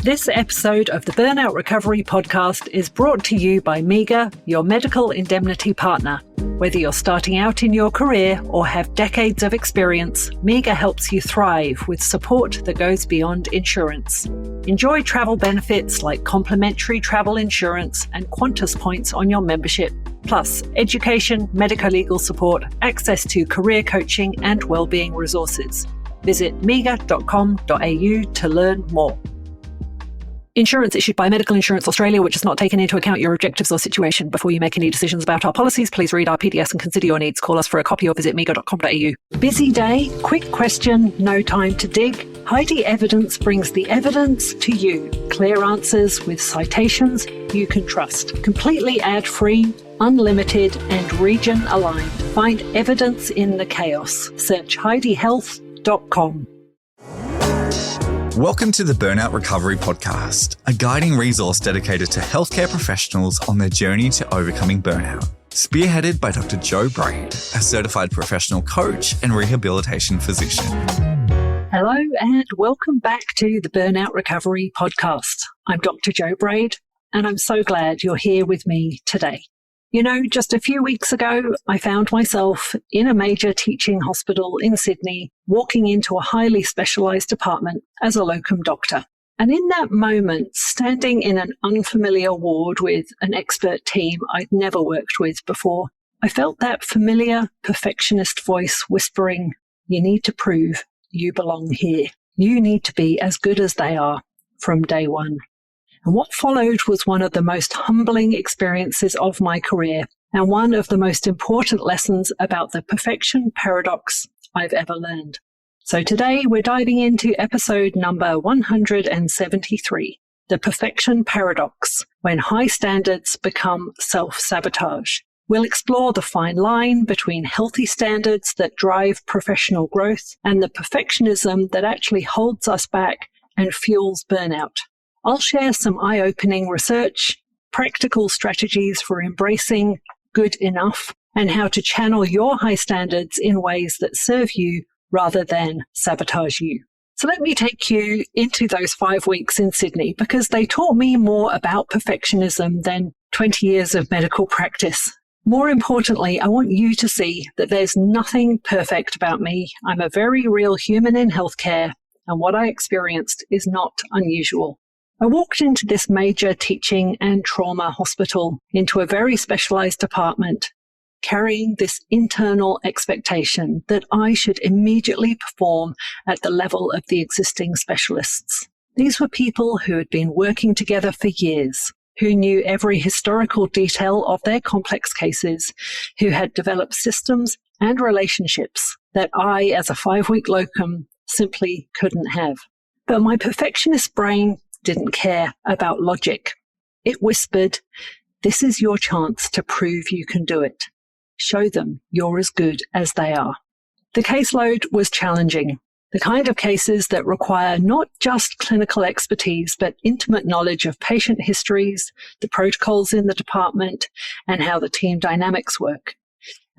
This episode of the Burnout Recovery Podcast is brought to you by MEGA, your medical indemnity partner. Whether you're starting out in your career or have decades of experience, MEGA helps you thrive with support that goes beyond insurance. Enjoy travel benefits like complimentary travel insurance and Qantas points on your membership, plus education, medico-legal support, access to career coaching and wellbeing resources. Visit mega.com.au to learn more. Insurance issued by Medical Insurance Australia, which has not taken into account your objectives or situation. Before you make any decisions about our policies, please read our PDS and consider your needs. Call us for a copy or visit mega.com.au. Busy day, quick question, no time to dig. Heidi Evidence brings the evidence to you. Clear answers with citations you can trust. Completely ad-free, unlimited and region-aligned. Find evidence in the chaos. Search HeidiHealth.com. Welcome to the Burnout Recovery Podcast, a guiding resource dedicated to healthcare professionals on their journey to overcoming burnout. Spearheaded by Dr. Joe Braid, a certified professional coach and rehabilitation physician. Hello and welcome back to the Burnout Recovery Podcast. I'm Dr. Joe Braid and I'm so glad you're here with me today. You know, just a few weeks ago, I found myself in a major teaching hospital in Sydney, walking into a highly specialised department as a locum doctor. And in that moment, standing in an unfamiliar ward with an expert team I'd never worked with before, I felt that familiar perfectionist voice whispering, "You need to prove you belong here. You need to be as good as they are from day one." And what followed was one of the most humbling experiences of my career and one of the most important lessons about the perfection paradox I've ever learned. So today we're diving into episode number 173, the perfection paradox, when high standards become self-sabotage. We'll explore the fine line between healthy standards that drive professional growth and the perfectionism that actually holds us back and fuels burnout. I'll share some eye-opening research, practical strategies for embracing good enough, and how to channel your high standards in ways that serve you rather than sabotage you. So let me take you into those 5 weeks in Sydney because they taught me more about perfectionism than 20 years of medical practice. More importantly, I want you to see that there's nothing perfect about me. I'm a very real human in healthcare, and what I experienced is not unusual. I walked into this major teaching and trauma hospital, into a very specialized department, carrying this internal expectation that I should immediately perform at the level of the existing specialists. These were people who had been working together for years, who knew every historical detail of their complex cases, who had developed systems and relationships that I, as a 5-week locum, simply couldn't have. But my perfectionist brain didn't care about logic. It whispered, "This is your chance to prove you can do it. Show them you're as good as they are." The caseload was challenging, the kind of cases that require not just clinical expertise, but intimate knowledge of patient histories, the protocols in the department, and how the team dynamics work.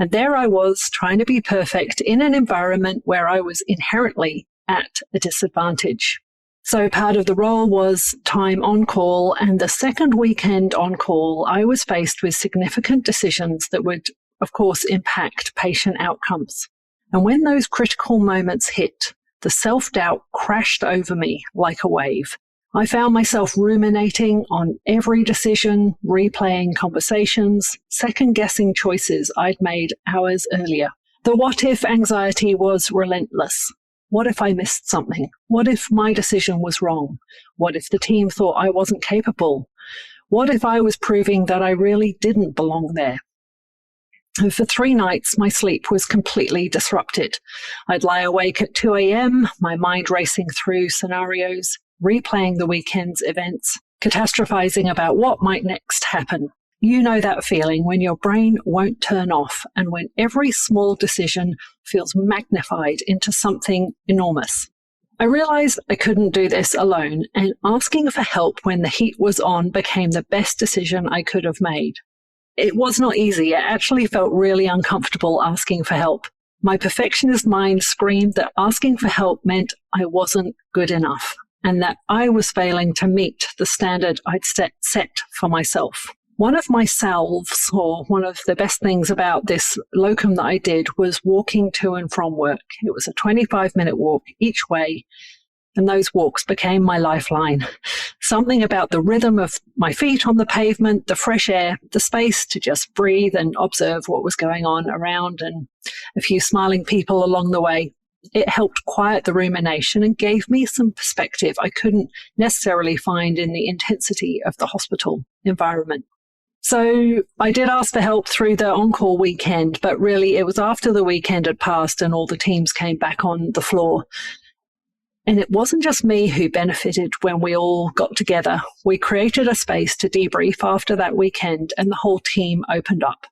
And there I was, trying to be perfect in an environment where I was inherently at a disadvantage. So part of the role was time on call, and the second weekend on call, I was faced with significant decisions that would, of course, impact patient outcomes. And when those critical moments hit, the self-doubt crashed over me like a wave. I found myself ruminating on every decision, replaying conversations, second-guessing choices I'd made hours earlier. The what-if anxiety was relentless. What if I missed something? What if my decision was wrong? What if the team thought I wasn't capable? What if I was proving that I really didn't belong there? And for 3 nights, my sleep was completely disrupted. I'd lie awake at 2 a.m., my mind racing through scenarios, replaying the weekend's events, catastrophizing about what might next happen. You know that feeling when your brain won't turn off and when every small decision feels magnified into something enormous. I realized I couldn't do this alone, and asking for help when the heat was on became the best decision I could have made. It was not easy. It actually felt really uncomfortable asking for help. My perfectionist mind screamed that asking for help meant I wasn't good enough. and that I was failing to meet the standard I'd set for myself. One of my salves, or one of the best things about this locum that I did, was walking to and from work. It was a 25-minute walk each way, and those walks became my lifeline. Something about the rhythm of my feet on the pavement, the fresh air, the space to just breathe and observe what was going on around, and a few smiling people along the way. It helped quiet the rumination and gave me some perspective I couldn't necessarily find in the intensity of the hospital environment. So I did ask for help through the on-call weekend, but really it was after the weekend had passed and all the teams came back on the floor. And it wasn't just me who benefited when we all got together. We created a space to debrief after that weekend, and the whole team opened up.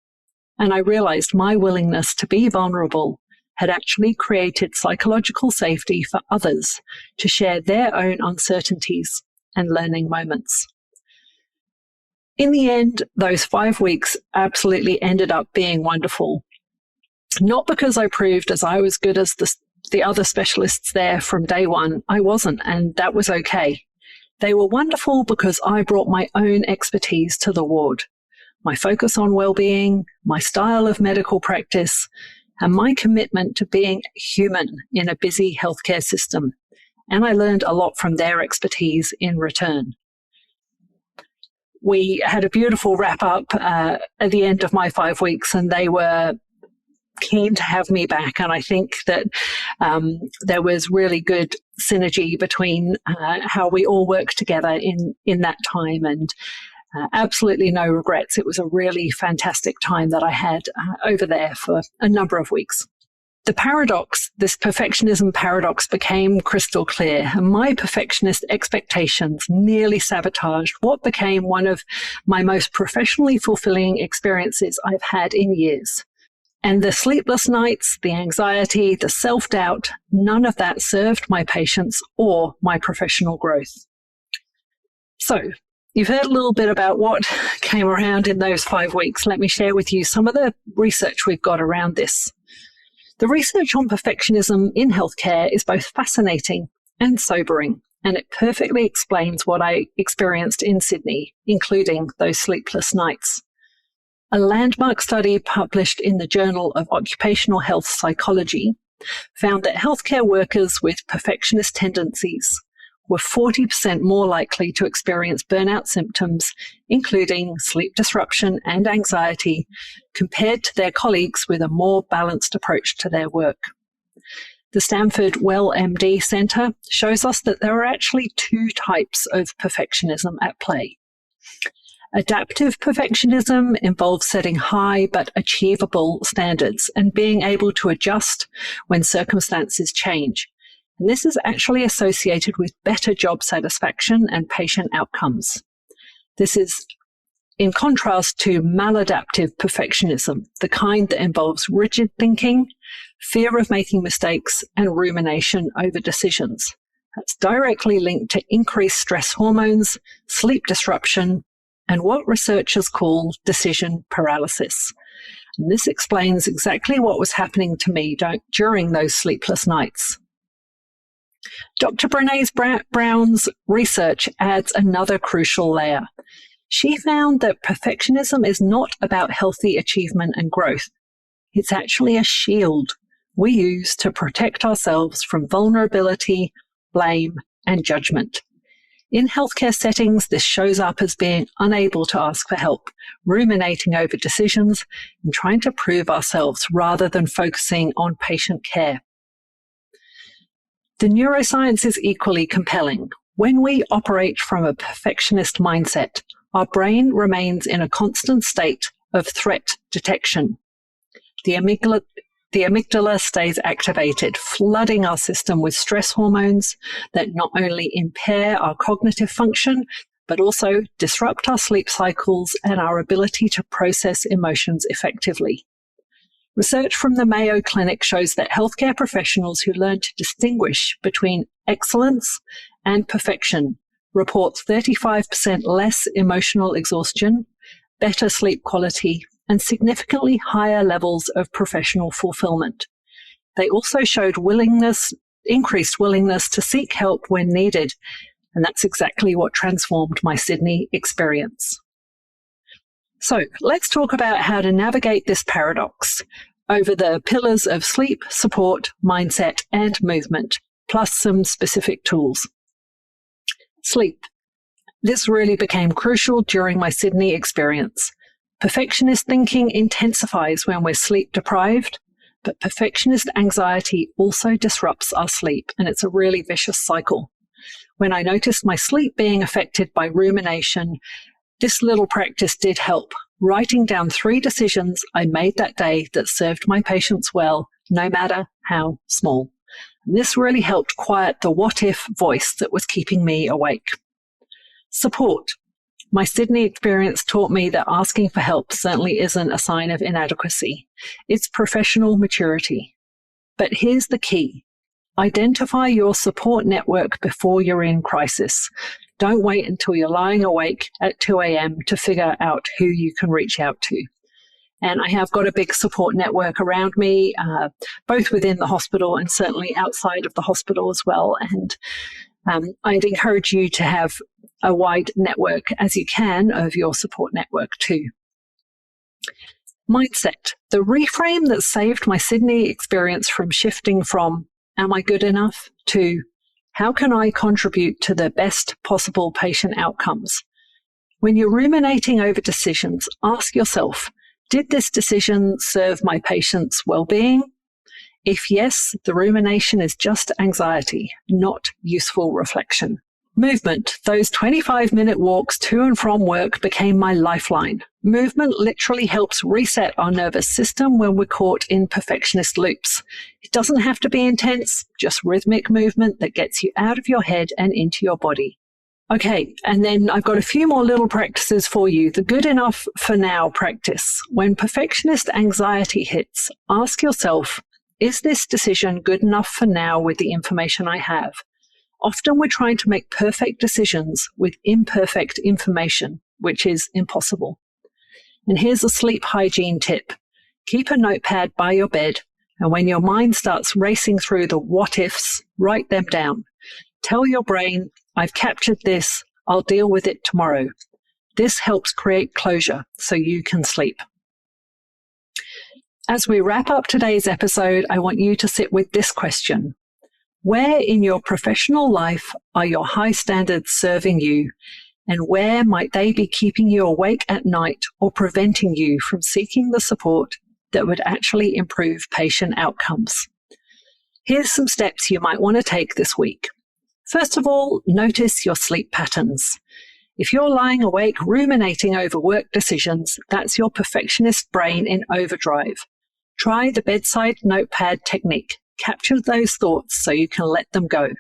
And I realized my willingness to be vulnerable had actually created psychological safety for others to share their own uncertainties and learning moments. In the end, those 5 weeks absolutely ended up being wonderful. Not because I proved as I was good as the other specialists there from day one. I wasn't, and that was okay. They were wonderful because I brought my own expertise to the ward, my focus on well-being, my style of medical practice, and my commitment to being human in a busy healthcare system. And I learned a lot from their expertise in return. We had a beautiful wrap-up at the end of my 5 weeks, and they were keen to have me back. And I think that there was really good synergy between how we all worked together in that time, and absolutely no regrets. It was a really fantastic time that I had over there for a number of weeks. The paradox, this perfectionism paradox, became crystal clear, and my perfectionist expectations nearly sabotaged what became one of my most professionally fulfilling experiences I've had in years. And the sleepless nights, the anxiety, the self-doubt, none of that served my patients or my professional growth. So, you've heard a little bit about what came around in those 5 weeks. Let me share with you some of the research we've got around this. The research on perfectionism in healthcare is both fascinating and sobering, and it perfectly explains what I experienced in Sydney, including those sleepless nights. A landmark study published in the Journal of Occupational Health Psychology found that healthcare workers with perfectionist tendencies were 40% more likely to experience burnout symptoms, including sleep disruption and anxiety, compared to their colleagues with a more balanced approach to their work. The Stanford WellMD Center shows us that there are actually 2 types of perfectionism at play. Adaptive perfectionism involves setting high but achievable standards and being able to adjust when circumstances change. And this is actually associated with better job satisfaction and patient outcomes. This is in contrast to maladaptive perfectionism, the kind that involves rigid thinking, fear of making mistakes, and rumination over decisions. That's directly linked to increased stress hormones, sleep disruption, and what researchers call decision paralysis. And this explains exactly what was happening to me during those sleepless nights. Dr. Brené Brown's research adds another crucial layer. She found that perfectionism is not about healthy achievement and growth. It's actually a shield we use to protect ourselves from vulnerability, blame, and judgment. In healthcare settings, this shows up as being unable to ask for help, ruminating over decisions, and trying to prove ourselves rather than focusing on patient care. The neuroscience is equally compelling. When we operate from a perfectionist mindset, our brain remains in a constant state of threat detection. The amygdala stays activated, flooding our system with stress hormones that not only impair our cognitive function, but also disrupt our sleep cycles and our ability to process emotions effectively. Research from the Mayo Clinic shows that healthcare professionals who learn to distinguish between excellence and perfection report 35% less emotional exhaustion, better sleep quality, and significantly higher levels of professional fulfillment. They also showed willingness increased willingness to seek help when needed. And that's exactly what transformed my Sydney experience. So let's talk about how to navigate this paradox over the pillars of sleep, support, mindset, and movement, plus some specific tools. Sleep. This really became crucial during my Sydney experience. Perfectionist thinking intensifies when we're sleep deprived, but perfectionist anxiety also disrupts our sleep, and it's a really vicious cycle. When I noticed my sleep being affected by rumination, this little practice did help. Writing down 3 decisions I made that day that served my patients well, no matter how small. And this really helped quiet the what-if voice that was keeping me awake. Support. My Sydney experience taught me that asking for help certainly isn't a sign of inadequacy. It's professional maturity. But here's the key. Identify your support network before you're in crisis. Don't wait until you're lying awake at 2 a.m. to figure out who you can reach out to. And I have got a big support network around me, both within the hospital and certainly outside of the hospital as well. And I'd encourage you to have a wide network as you can of your support network too. Mindset. The reframe that saved my Sydney experience from shifting from, am I good enough, to how can I contribute to the best possible patient outcomes? When you're ruminating over decisions, ask yourself, did this decision serve my patient's well-being? If yes, the rumination is just anxiety, not useful reflection. Movement. Those 25-minute walks to and from work became my lifeline. Movement literally helps reset our nervous system when we're caught in perfectionist loops. It doesn't have to be intense, just rhythmic movement that gets you out of your head and into your body. Okay, and then I've got a few more little practices for you. The good enough for now practice. When perfectionist anxiety hits, ask yourself, is this decision good enough for now with the information I have? Often we're trying to make perfect decisions with imperfect information, which is impossible. And here's a sleep hygiene tip. Keep a notepad by your bed, and when your mind starts racing through the what-ifs, write them down. Tell your brain, I've captured this, I'll deal with it tomorrow. This helps create closure so you can sleep. As we wrap up today's episode, I want you to sit with this question. Where in your professional life are your high standards serving you, and where might they be keeping you awake at night or preventing you from seeking the support that would actually improve patient outcomes? Here's some steps you might want to take this week. First of all, notice your sleep patterns. If you're lying awake ruminating over work decisions, that's your perfectionist brain in overdrive. Try the bedside notepad technique. Capture those thoughts so you can let them go.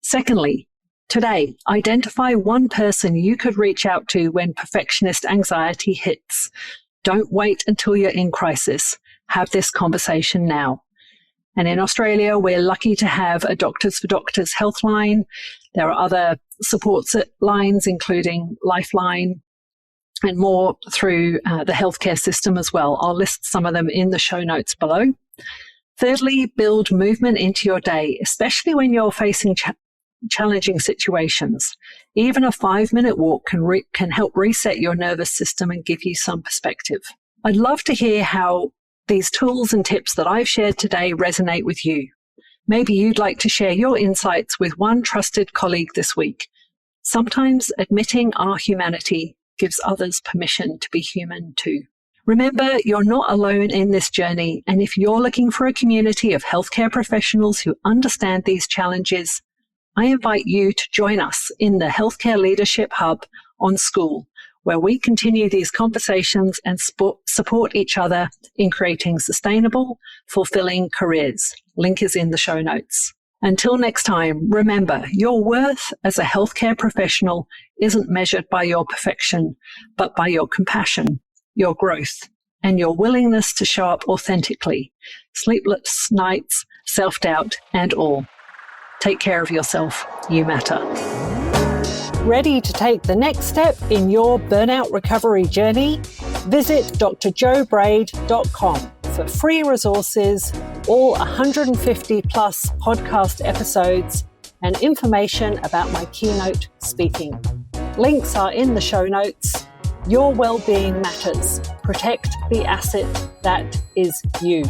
Secondly, today, identify one person you could reach out to when perfectionist anxiety hits. Don't wait until you're in crisis. Have this conversation now. And in Australia, we're lucky to have a Doctors for Doctors Healthline. There are other support lines, including Lifeline and more through the healthcare system as well. I'll list some of them in the show notes below. Thirdly, build movement into your day, especially when you're facing challenging situations. Even a 5-minute walk can help reset your nervous system and give you some perspective. I'd love to hear how these tools and tips that I've shared today resonate with you. Maybe you'd like to share your insights with one trusted colleague this week. Sometimes admitting our humanity gives others permission to be human too. Remember, you're not alone in this journey, and if you're looking for a community of healthcare professionals who understand these challenges, I invite you to join us in the Healthcare Leadership Hub on School, where we continue these conversations and support each other in creating sustainable, fulfilling careers. Link is in the show notes. Until next time, remember, your worth as a healthcare professional isn't measured by your perfection, but by your compassion, your growth, and your willingness to show up authentically, sleepless nights, self-doubt, and all. Take care of yourself. You matter. Ready to take the next step in your burnout recovery journey? Visit drjobraid.com for free resources, all 150 plus podcast episodes and information about my keynote speaking. Links are in the show notes. Your well-being matters. Protect the asset that is you.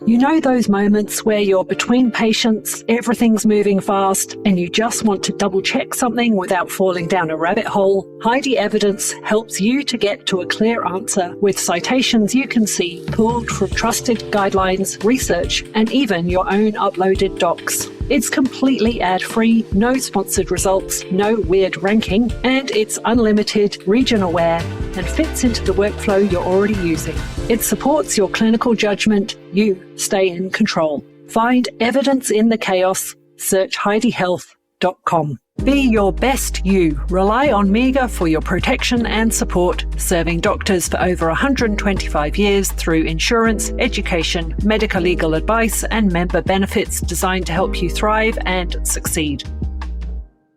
You know those moments where you're between patients, everything's moving fast, and you just want to double-check something without falling down a rabbit hole? Heidi Evidence helps you to get to a clear answer with citations you can see pulled from trusted guidelines, research, and even your own uploaded docs. It's completely ad-free, no sponsored results, no weird ranking, and it's unlimited, region-aware, and fits into the workflow you're already using. It supports your clinical judgment. You stay in control. Find evidence in the chaos. Search HeidiHealth.com. Be your best you. Rely on MEGA for your protection and support, serving doctors for over 125 years through insurance, education, medical legal advice, and member benefits designed to help you thrive and succeed.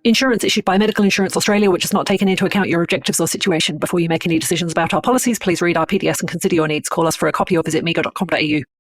Insurance issued by Medical Insurance Australia, which has not taken into account your objectives or situation. Before you make any decisions about our policies, please read our PDS and consider your needs. Call us for a copy or visit mega.com.au.